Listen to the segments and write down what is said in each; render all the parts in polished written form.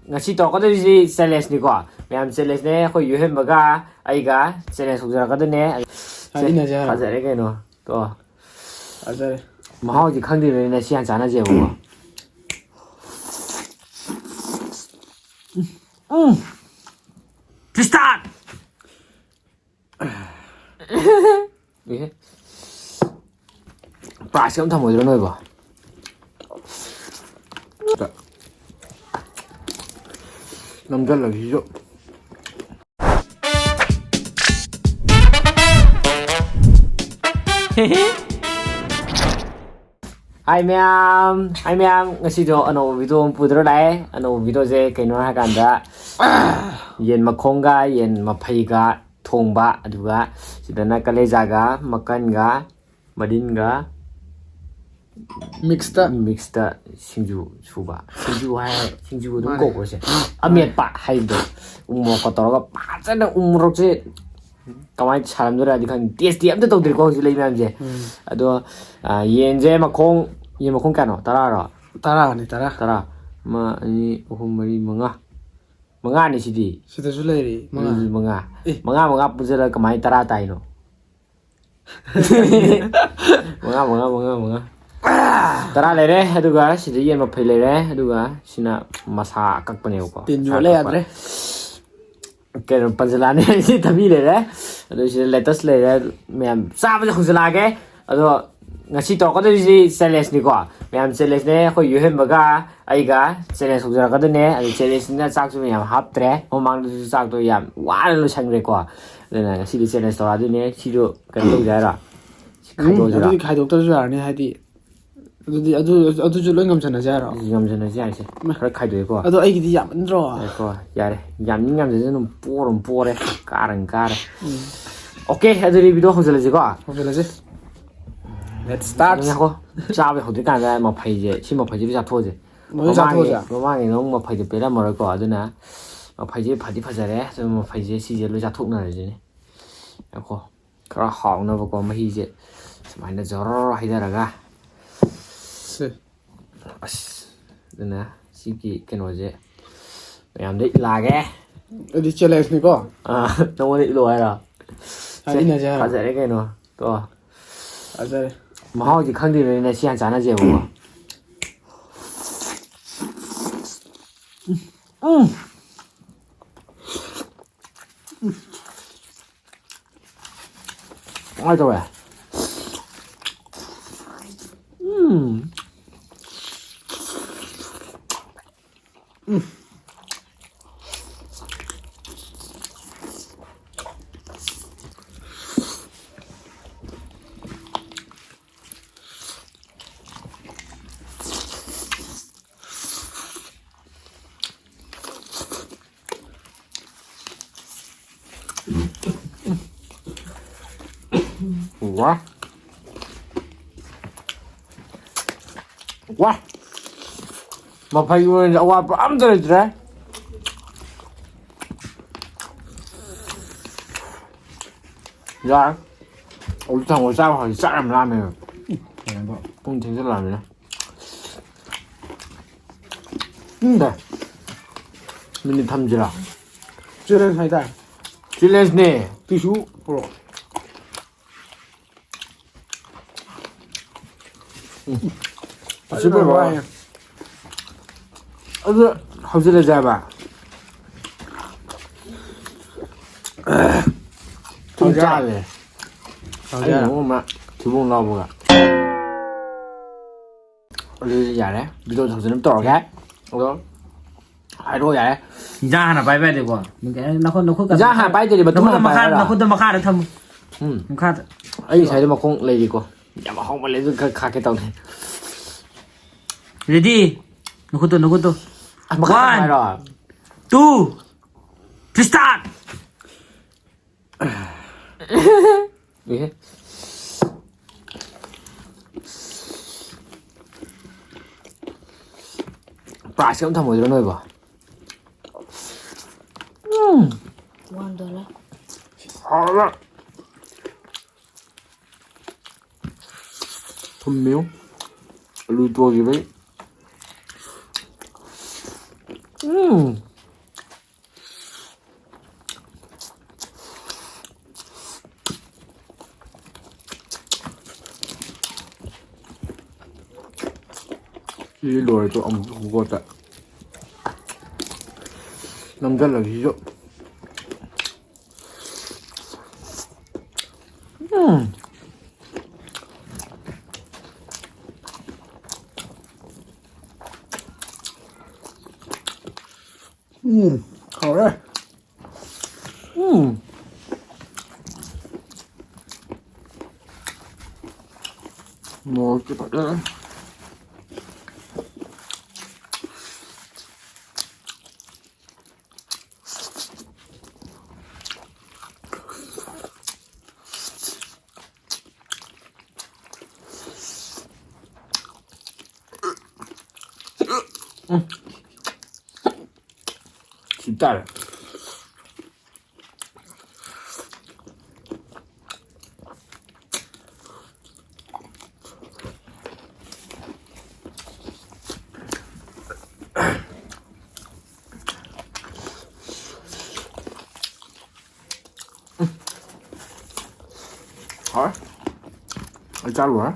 ngasi to ko di challenge ni ko mayam challenge ne ko yuhem baga ai ga challenge hujara ka ne eina ja fazare ke no to ajare mahau ji khang di ne sian chana je bo to start 예 price 엄청 뭐 이런 거 봐. 남달라지죠. Hai Mayam, ngasido ano video pudro lai, ano video je kaino ha kanda yen Makhong ga yen Mafei ga thongba aduga sidana kaleja ga makan ga madin ga mixed singju suba singju hai singju dum ko ko se amet pa hai do umo ko toroga pa chana umrok se kamai charam dora di kan taste am to dir ko si lei nam je ado yen je Makhong kano tara ma ni ohum mari manga ni sidi sida su leri manga pujara kamai tara tai no manga tara lere aduga sidi yen Mafei lere aduga sina masa akakpane ko tin jo le adre ke panjalane si thabi lere adu si latest lere mem sa ba khujala ke ado ngasi to ko di challenge ni ko mayam challenge ne ko yuhem baga ai ga challenge hujara ka ne adu challenge na chak su meyam hap tre homang du chak to yam wa lo sang re ko na si di challenge to adu ne si do kan to ja ra adu khai dok tar ju ar ni haidi adu ju lengam chana ja ra se khara khai do ko adu ai gi di yam ndro ko yare yam ni ngam je no pore karang okay adu video hojala je ko let's start ko cha be hodi kan da Mafei je si Mafei je ja tho je mo ja tho ja mama ni no Mafei je pera mo ko aduna Mafei je phadi phajare so Mafei je si je lo ja thok na re je ne ko khara haung na ko mahi je smai na jor haidara ga se as dana si ki keno je mayam de la ge adi challenge ni ko no ni lo ai ra eina ja phajare ke no to ajare mahau ji khang di ne sian chana je bo ai to ya Wah, Mafei uen awa am dre dre. Ya, ul thang ul sao hỏi sao làm làm này, không thấy rất làm nữa. Đây, mình đi thăm gì nào? challenge haida Challenge nè, tisu pro super boy. Aduh, how's it jaba? Tung jale. Ai no ma, thu bông lo boga. Ôi dạ đấy, video thật sự nó to cái. Đó. Hai đôi vậy. ra là bay về được quá mình cái nó không Ra hà bay thì mà nó không mà khai được thầm không khai ấy thấy mà không lấy gì cô dạ mà không mà lấy được khai cái tàu này ready nó không to mà khai rồi 2 to start gì hết price cũng thầm một chỗ nơi bỏ $1. thơm miếu lùi tua gì đấy 이 노래도 엄청 무거웠다. 남달라기죠?好嘞。뭐 이렇게 받아. 진짜. Hả? Ở cha luôn hả?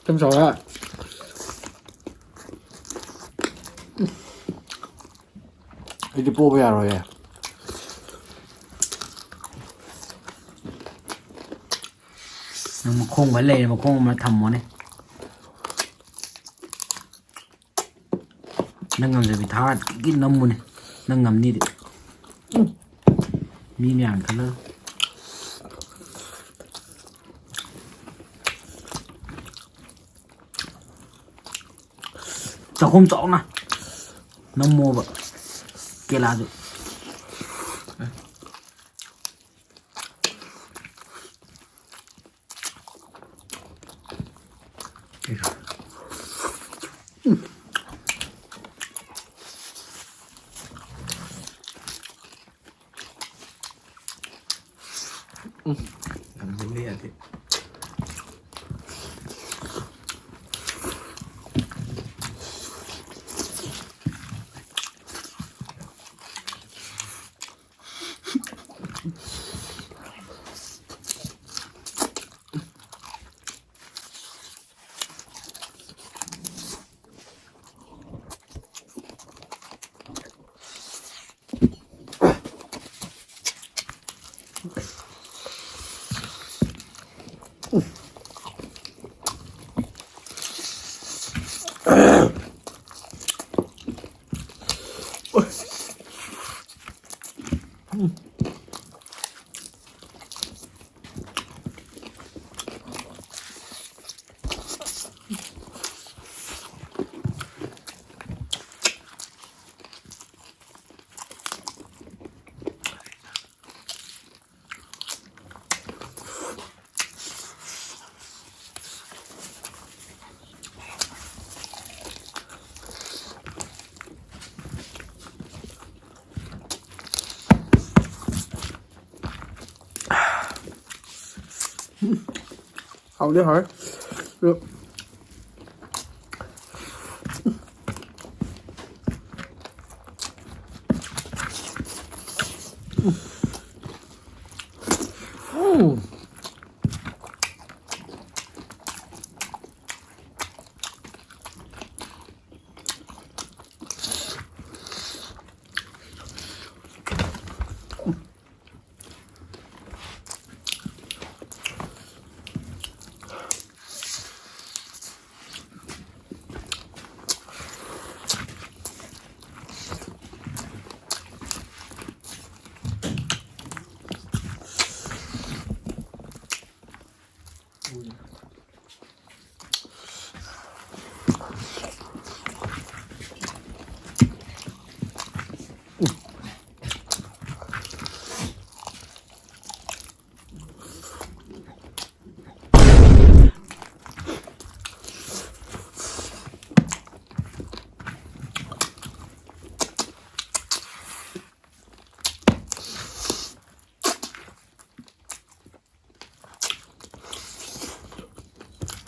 Thêm rồi ạ. 이제 뽑아야 해. Makhong phải lề Makhong mà thầm món này. Nâng ngầm rồi bị tháo cái nấm mùi này. Nâng ngầm đi đi. Mi nhàng thật lơ. Cháu không rõ nè. Nấm mua vậy. Kia là rồi. Làm gì thế? Không đi hỏi. Được.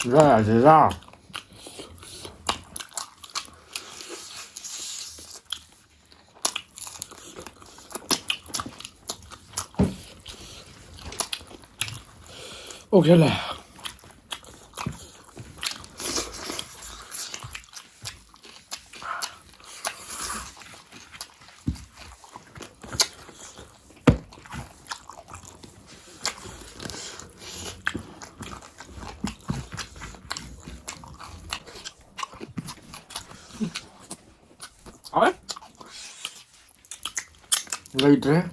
진짜 진짜. 오케이 래. 아? 왜 이래?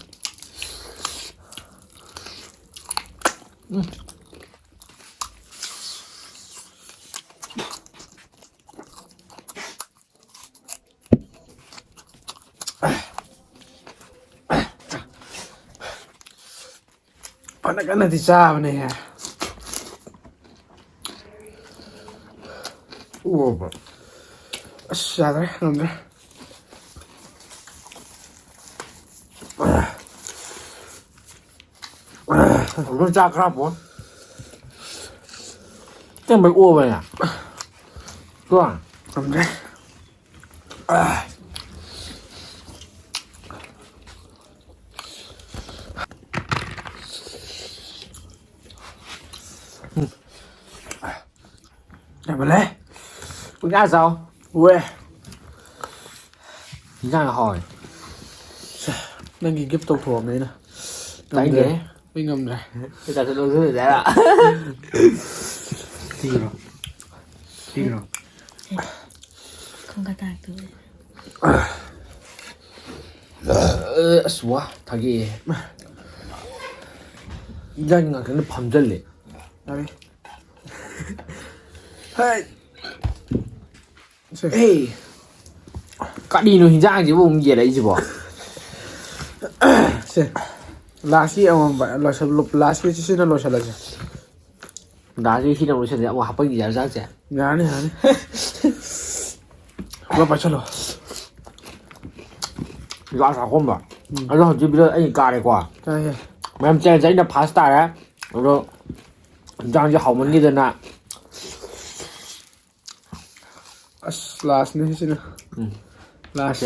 Panak-panak di sana ya. 우와. Sadar, nomor. 좀 작아 뭐. 좀 몇 우와야. 좋아. Nomor. Làm gì đấy? Con gà sao? Ue, Nhìn ra là hỏi. đang nhìn kiếp tàu thuồng đấy nè. Đánh ghế. Mình ngầm rồi. Bây giờ tôi đưa rồi đấy ạ. Tiro. Tiro. Không có tạc tôi. 좋아. 닭이. 이장이가 근데 밤잘래. Đây. Hey. 에이. 까리는 hình bụng gì đấy chứ bỏ. Xem. Lasi ông bạn lo sao lục lasi chứ nó lo sao là gì? 나 khi nào nó sẽ một học gì ra chứ? Ngán này hả? Lo phải cho lo. 이거 사 홈 봐. 그래서 집에 애기 까래 과. Đây. Mà em chơi giấy là pasta đấy. Rồi đang cho hậu mình đi đến nè. Last này chứ nè. Last.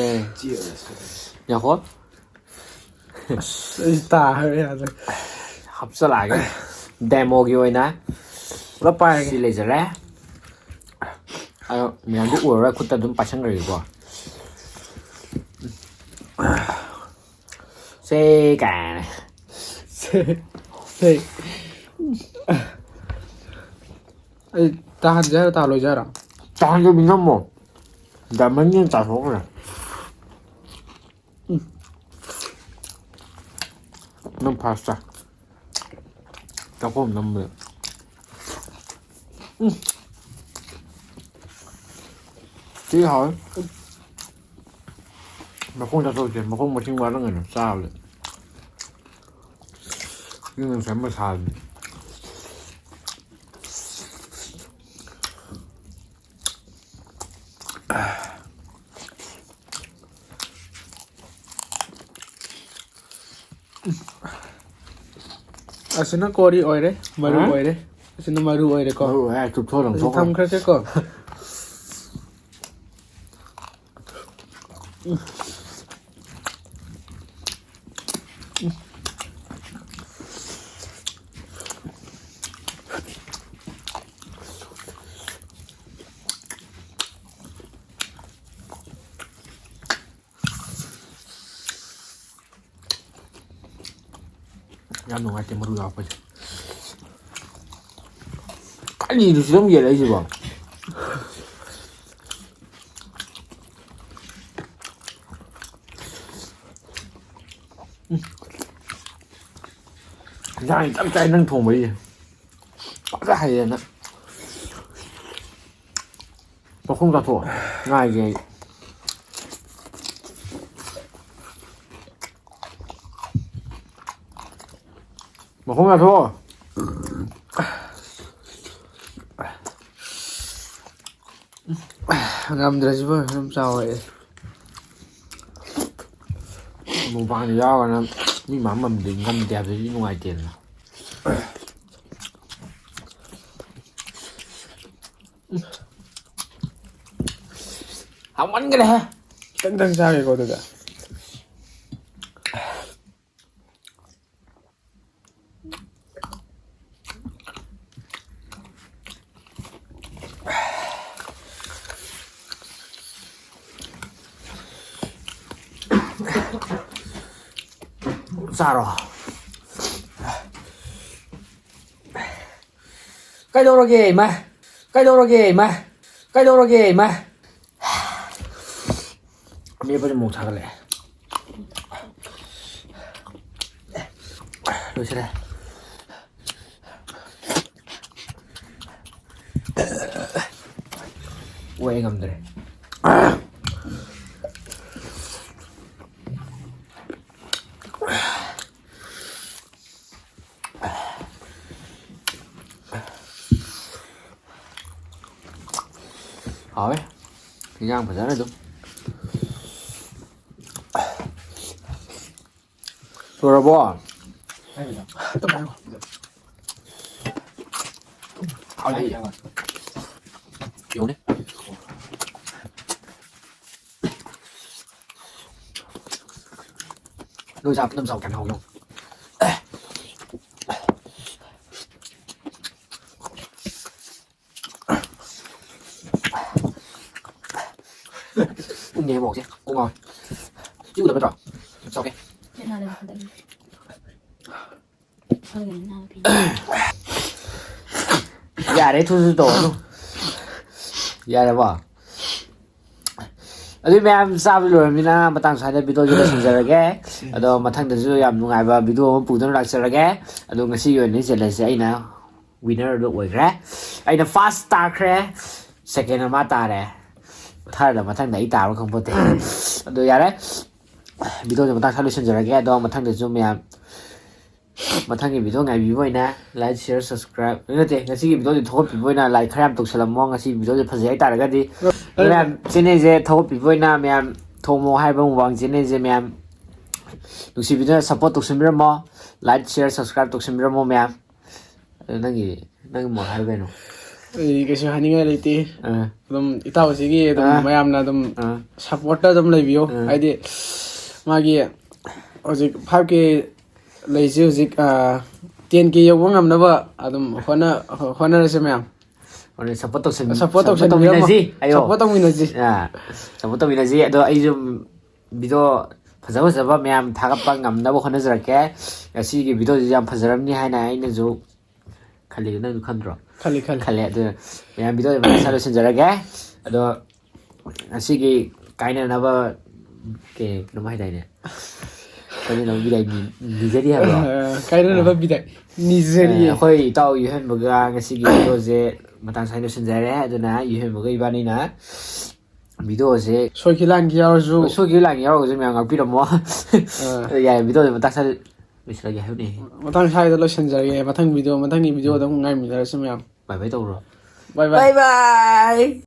Nhà khốt. Tà hơi à rồi. Hấp sẽ lại cái demo kia rồi nè. Lo phải. Xí lấy ra. Mình ăn uống rồi, chúng ta cũng bắt sang rồi qua. Xe cả này. Hey. Ta hạt ra ta lôi ra rồi. Tao cho mình không một. Đã mấy nhân trả số rồi. Năm pasta. Tao có 50. Chị hỏi. Mà không trả số chuyện, mà không một sinh hoạt nó người làm sao rồi. Nhưng mình phải mà xài. Asin na kori oil đấy, maru oil đấy. Asin na maru oil đấy con. Ừ, ai chụp thôi đồng số Thăm khơi cái con. 야, 너 할때 머리가 아파져. 빨리 이리 좀 얘래, 이제 봐. Dài tắm tay nâng thùng mấy gì. Bắt ra hay lên á. Nó không ra thua. Ngay kìa. Mà không ra thua. Ngâm ra chứ vợ, làm sao vậy? Một vàng thì do là mi mà mầm thì ngâm đẹp thì ngoài tiền là. 하만그래. 땡땡짜게 거두다. 싸러. Cái đồ kì mà. Cái đồ kì mà. Cái đồ kì mà. Mẹ bây giờ một thằng lại. Rồi sẽ đây. 왜 ngầm rồi. hỏi 그냥 보잖아도 여러분 또 말고. 아니 요네 nuôi sao năm sau cảnh hậu luôn uống nhẹ một chứ cô ngồi chứ được rồi sao cái Cái nào được không? Thôi cái nào thì dạ đấy thu tổ luôn dạ đấy bỏ ꯑꯗꯨ ꯃꯌꯥꯝ ꯆꯥꯕ ꯂꯣꯏꯔꯕꯅꯤꯅ ꯃꯇꯥꯡ ꯁ꯭ꯋꯥꯏꯗ ꯚꯤꯗꯤꯑꯣꯁꯤ ꯂꯣꯏꯁꯤꯟꯖꯔꯒꯦ ꯑꯗꯣ ꯃꯊꯪꯗꯁꯨ ꯌꯥꯝ ꯅꯨꯡꯉꯥꯏꯕ video ꯑꯃ ꯄꯨꯗꯨꯅ ꯂꯥꯛꯆꯔꯒꯦ ꯑꯗꯣ ꯉꯁꯤꯒꯤ ꯑꯣꯏꯅ ꯆꯦꯂꯦꯟꯖꯁꯦ ꯑꯩꯅ ꯋꯤꯅꯔꯗꯣ ꯑꯣꯏꯈ꯭ꯔꯦ ꯑꯩꯅ ꯐꯥꯔꯁ ꯇꯥꯈ꯭ꯔꯦ ꯁꯦꯀꯦꯟ ꯑꯃ ꯇꯥꯔꯦ ꯊꯥꯔꯗ ꯃꯊꯪꯗ ꯑꯩ ꯇꯥꯕ ꯈꯪꯄꯣꯠꯇꯦ ꯑꯗꯣ ꯌꯥꯔꯦ ꯚꯤꯗꯤꯑꯣꯁꯦ ꯃꯇꯥꯡ ꯁ꯭ꯋꯥꯏꯗ ꯂꯣꯏꯁꯤꯟꯖꯔꯒꯦ ꯑꯗꯣ ꯃꯊꯪꯗꯁꯨ ꯃꯌꯥꯝ ꯃꯊꯪꯒꯤ ꯚꯤꯗꯤꯑꯣ ꯉꯥꯏꯕꯤꯕ ꯑꯣꯏꯅ ꯂꯥꯏꯛ ꯁꯤꯌꯔ ꯁꯕꯁꯀ꯭ꯔꯥꯏꯕ ꯅꯠꯇꯦ ꯉꯁꯤꯒꯤ ꯚꯤꯗꯤꯑꯣꯁꯦ ꯊꯧꯒꯠꯄꯤꯕ ꯑꯣꯏꯅ ꯂꯥꯏꯛ ꯈꯔ ꯌꯥꯝ ꯇꯧꯁꯜꯂꯝꯃꯣ ꯉꯁꯤ ꯚꯤꯗꯤꯑꯣꯁꯦ ꯐꯖꯩ ꯍꯥꯏꯇꯥꯔꯒꯗꯤ ꯃꯌꯥꯝ ꯆꯦꯅꯦꯜꯁꯦ ꯊꯧꯒꯠꯄꯤꯕ ꯑꯣꯏꯅ ꯃꯌꯥꯝ ꯊꯣꯛꯃꯣꯛ ꯍꯥꯏꯕ ꯃꯨꯛꯕꯥꯡ ꯆꯦꯅꯦꯜꯁꯦ ꯃꯌꯥꯝ ꯅꯨꯡꯁꯤꯕꯤꯗꯨꯅ ꯁꯞꯄꯣꯔꯠ ꯇꯧꯁꯟꯕꯤꯔꯝꯃꯣ ꯂꯥꯏꯛ ꯁꯤꯌꯔ ꯁꯕꯁꯀ꯭ꯔꯥꯏꯕ ꯇꯧꯁꯟꯕꯤꯔꯝꯃꯣ ꯃꯌꯥꯝ ꯅꯪꯒꯤ ꯃꯣꯠ ꯍꯥꯏꯕ ꯀꯩꯅꯣ ꯑꯩ ꯀꯩꯁꯨ ꯍꯥꯏꯅꯤꯡꯉꯥꯏ ꯂꯩꯇꯦ ꯑꯗꯨꯝ ꯏꯇꯥꯎꯁꯤꯒꯤ ꯑꯗꯨꯝ ꯑꯥ ꯃꯌꯥꯝꯅ ꯑꯗꯨꯝ ꯁꯞꯄꯣꯔꯠꯇ ꯑꯗꯨꯝ ꯂꯩꯕꯤꯌꯣ ꯍꯥꯏꯗꯤ ꯃꯥꯒꯤ ꯍꯧꯖꯤꯛ 5K ꯂꯩꯁꯤ ꯍꯧꯖꯤꯛ 10K ꯌꯧꯕ ꯉꯝꯅꯕ ꯑꯗꯨꯝ ꯍꯣꯠꯅꯔꯁꯦ ꯃꯌꯥꯝ ꯁꯞꯄꯣꯔꯠ ꯇꯧꯃꯤꯟꯅꯁꯤ ꯁꯞꯄꯣꯔꯠ ꯇꯧꯃꯤꯟꯅꯁꯤ ꯑꯗꯣ ꯑꯩꯁꯨ ꯚꯤꯗꯤꯑꯣ ꯐꯖꯕ ꯃꯌꯥꯝ ꯊꯥꯒꯠꯄ ꯉꯝꯅꯕ ꯍꯣꯠꯅꯖꯔꯛꯀꯦ ꯉꯁꯤꯒꯤ ꯚꯤꯗꯤꯑꯣꯁꯤ ꯌꯥꯝ ꯐꯖꯔꯝꯅꯤ ꯍꯥꯏꯅ ꯑꯩꯅꯁꯨ ꯈꯜꯂꯤ ꯅꯪꯁꯨ ꯈꯟꯗ꯭ꯔꯣ ꯈꯜꯂꯦ ꯑꯗꯨ ꯃꯌꯥꯝ ꯚꯤꯗꯤꯑꯣꯁꯤ ꯃꯊꯪ ꯂꯣꯏꯁꯤꯟꯖꯔꯒꯦ ꯑꯗꯣ ꯉꯁꯤꯒꯤ ꯀꯥꯏꯅꯅꯕ ꯀꯩꯅꯣꯝ ꯍꯥꯏꯗꯥꯏꯅꯦ ꯀꯥꯏꯅꯅꯕ ꯕꯤꯗꯥꯏ ꯅꯤꯖꯔꯤ ꯍꯥꯏꯕ꯭ꯔꯣ ꯀꯥꯏꯅꯅꯕ ꯕꯤꯗꯥꯏ ꯅꯤꯖꯔꯤ ꯑꯩꯈꯣꯏ ꯏꯇꯥꯎ ꯌꯨꯍꯦꯟꯕꯒ ꯉꯁꯤꯒꯤ ꯚꯤꯗꯤꯑꯣꯁꯦ ꯃꯇꯥꯡ ꯁ꯭ꯋꯥꯏꯗ ꯂꯣꯏꯁꯤꯟꯖꯔꯦ ꯑꯗꯨꯅ ꯌꯨꯍꯦꯟꯕꯒ ꯏꯕꯥꯅꯤꯅ ꯚꯤꯗꯤꯑꯣꯁꯦ ꯁꯣꯏꯈꯤ ꯂꯥꯟꯈꯤ ꯌꯥꯎꯔꯁꯨ ꯁꯣꯏꯈꯤꯕ ꯂꯥꯟꯈꯤ ꯌꯥꯎꯔꯒꯁꯨ ꯃꯌꯥꯝ ꯉꯥꯛꯄꯤꯔꯝꯃꯣ ꯌꯥꯏ ꯚꯤꯗꯤꯑꯣꯁꯦ ꯃꯇꯥꯡ ꯁ꯭ꯋꯥꯏꯗ ꯂꯣꯏꯁꯤꯜꯂꯒꯦ ꯍꯥꯏꯕꯅꯦ ꯃꯊꯪ ꯁ꯭ꯋꯥꯏꯗ ꯂꯣꯏꯁꯤꯟꯖꯔꯒꯦ ꯃꯊꯪꯒꯤ ꯚꯤꯗꯤꯑꯣꯗ ꯑꯃꯨꯛ ꯉꯥꯏꯃꯤꯟꯅꯔꯁꯤ ꯃꯌꯥꯝ ꯕꯥꯏ ꯕꯥꯏ ꯇꯧꯕ꯭ꯔꯣ ꯕꯥꯏ ꯕꯥꯏ ꯕꯥꯏ